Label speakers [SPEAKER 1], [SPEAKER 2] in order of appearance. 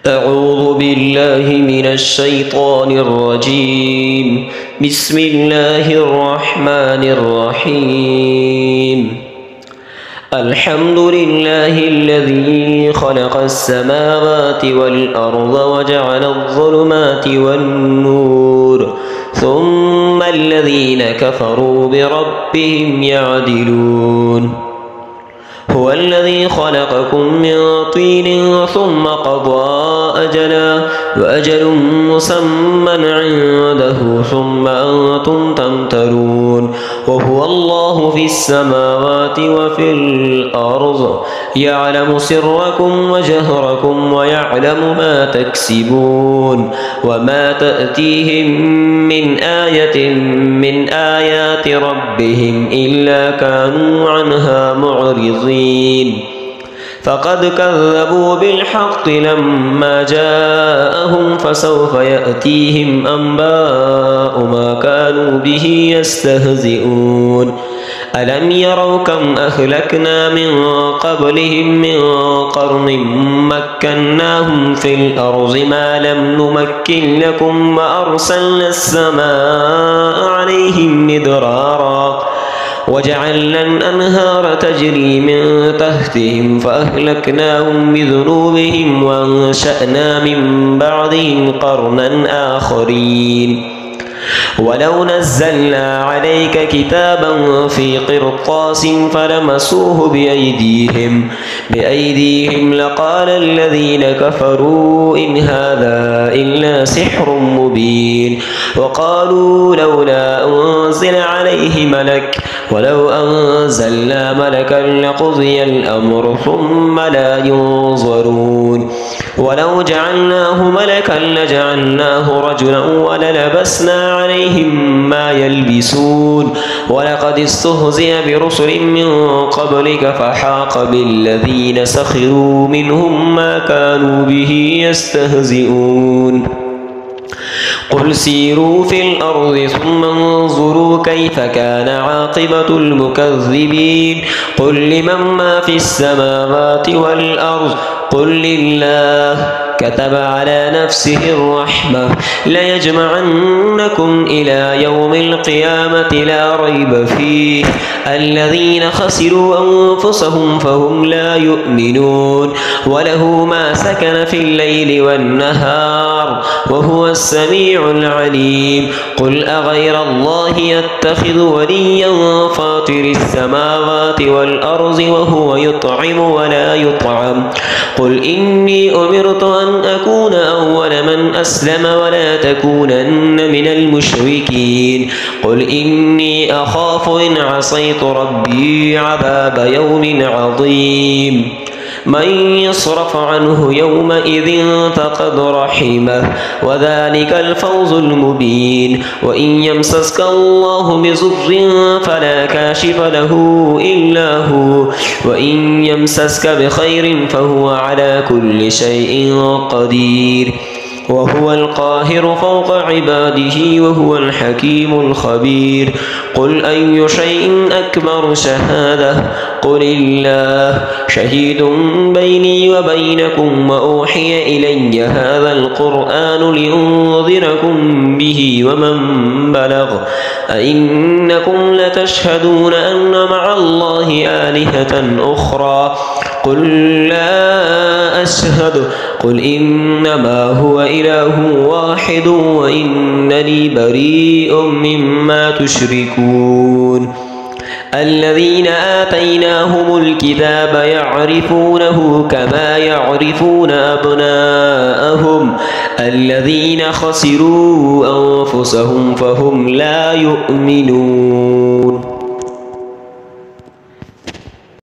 [SPEAKER 1] أعوذ بالله من الشيطان الرجيم. بسم الله الرحمن الرحيم. الحمد لله الذي خلق السماوات والأرض وجعل الظلمات والنور ثم الذين كفروا بربهم يعدلون. هو الذي خلقكم من طين ثم قضى أجلا وأجل مسمى عنده ثم أنتم تمترون. وهو الله في السماوات وفي الأرض يعلم سركم وجهركم ويعلم ما تكسبون. وما تأتيهم من آية من آيات ربهم إلا كانوا عنها معرضين. فقد كذبوا بالحق لما جاءهم فسوف يأتيهم أنباء ما كانوا به يستهزئون. ألم يروا كم أهلكنا من قبلهم من قرن مكناهم في الأرض ما لم نمكن لكم وأرسلنا السماء عليهم مدرارا وجعلنا الأنهار تجري من تحتهم فأهلكناهم بذنوبهم وأنشأنا من بعدهم قرنا آخرين. ولو نزلنا عليك كتابا في قرطاس فلمسوه بأيديهم لقال الذين كفروا إن هذا إلا سحر مبين. وقالوا لولا أنزل عليه ملك ولو أنزلنا ملكا لقضي الأمر ثم لا ينظرون. ولو جعلناه ملكا لجعلناه رجلا وللبسنا عليهم ما يلبسون. ولقد استهزئ برسل من قبلك فحاق بالذين سخروا منهم ما كانوا به يستهزئون. قل سيروا في الأرض ثم انظروا كيف كان عاقبة المكذبين. قل لمن ما في السماوات والأرض قل لله كتب على نفسه الرحمة ليجمعنكم إلى يوم القيامة لا ريب فيه. الذين خسروا أنفسهم فهم لا يؤمنون. وله ما سكن في الليل والنهار وهو السميع العليم. قل أغير الله يتخذ وليا فاطر السماوات والأرض وهو يطعم ولا يطعم. قل إني أمرت أن أكون أول من أسلم ولا تكونن من المشركين. قل إني أخاف إن عصيت ربي عذاب يوم عظيم. من يصرف عنه يومئذ فقد رحمه وذلك الفوز المبين. وإن يمسسك الله بضر فلا كاشف له إلا هو وإن يمسسك بخير فهو على كل شيء قدير. وهو القاهر فوق عباده وهو الحكيم الخبير. قل أي شيء أكبر شهادة قل الله شهيد بيني وبينكم وأوحي إلي هذا القرآن لأنذركم به ومن بلغ أئنكم لتشهدون أن مع الله آلهة أخرى قل لا أشهد قل إنما هو إله واحد وإنني بريء مما تشركون. الذين آتيناهم الكتاب يعرفونه كما يعرفون أبناءهم الذين خسروا أنفسهم فهم لا يؤمنون.